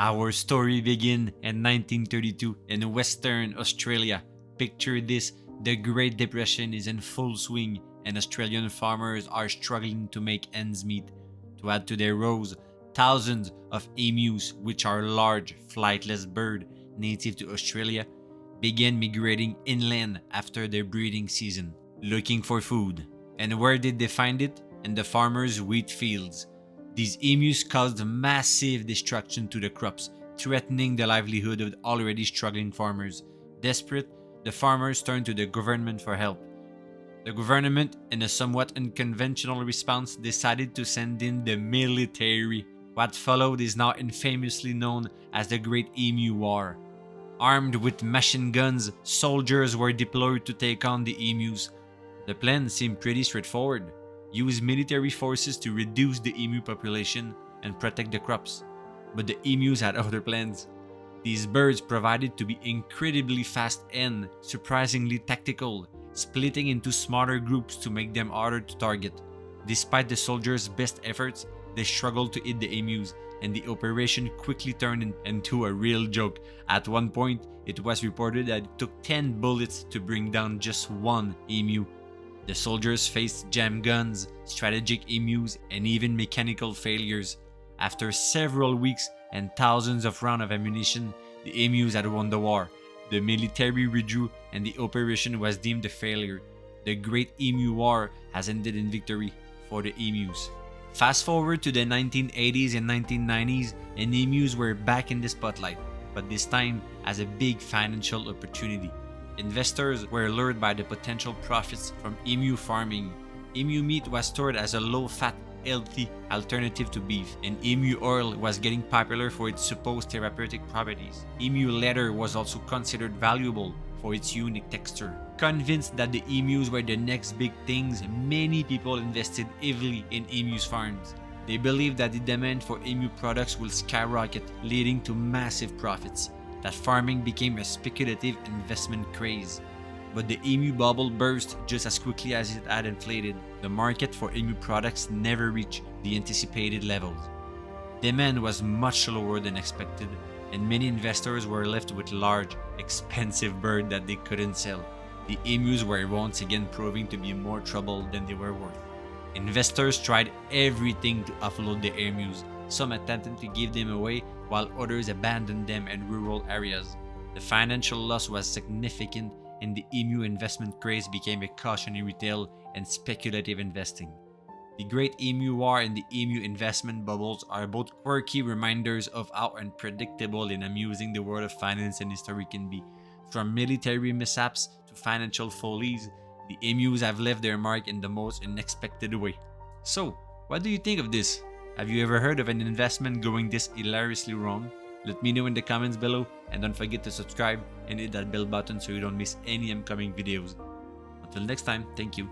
Our story begins in 1932 in Western Australia. Picture this, the Great Depression is in full swing and Australian farmers are struggling to make ends meet. To add to their woes, thousands of emus, which are large, flightless birds native to Australia, began migrating inland after their breeding season, looking for food. And where did they find it? In the farmers' wheat fields. These emus caused massive destruction to the crops, threatening the livelihood of already struggling farmers. Desperate, the farmers turned to the government for help. The government, in a somewhat unconventional response, decided to send in the military. What followed is now infamously known as the Great Emu War. Armed with machine guns, soldiers were deployed to take on the emus. The plan seemed pretty straightforward. Use military forces to reduce the emu population and protect the crops. But the emus had other plans. These birds provided to be incredibly fast and surprisingly tactical, splitting into smaller groups to make them harder to target. Despite the soldiers' best efforts, they struggled to hit the emus, and the operation quickly turned into a real joke. At one point, it was reported that it took 10 bullets to bring down just one emu. The soldiers faced jam guns, strategic emus, and even mechanical failures. After several weeks and thousands of rounds of ammunition, the emus had won the war. The military withdrew and the operation was deemed a failure. The Great Emu War has ended in victory for the emus. Fast forward to the 1980s and 1990s, and emus were back in the spotlight, but this time as a big financial opportunity. Investors were lured by the potential profits from emu farming. Emu meat was stored as a low-fat, healthy alternative to beef, and emu oil was getting popular for its supposed therapeutic properties. Emu leather was also considered valuable for its unique texture. Convinced that the emus were the next big things, many people invested heavily in emus farms. They believed that the demand for emu products will skyrocket, leading to massive profits. That farming became a speculative investment craze. But the emu bubble burst just as quickly as it had inflated. The market for emu products never reached the anticipated levels. Demand was much lower than expected, and many investors were left with large, expensive birds that they couldn't sell. The emus were once again proving to be more trouble than they were worth. Investors tried everything to offload the emus. Some attempted to give them away, while others abandoned them in rural areas. The financial loss was significant, and the emu investment craze became a cautionary tale and speculative investing. The Great Emu War and the emu investment bubbles are both quirky reminders of how unpredictable and amusing the world of finance and history can be. From military mishaps to financial follies, the emus have left their mark in the most unexpected way. So, what do you think of this? Have you ever heard of an investment going this hilariously wrong? Let me know in the comments below, and don't forget to subscribe and hit that bell button so you don't miss any upcoming videos. Until next time, thank you.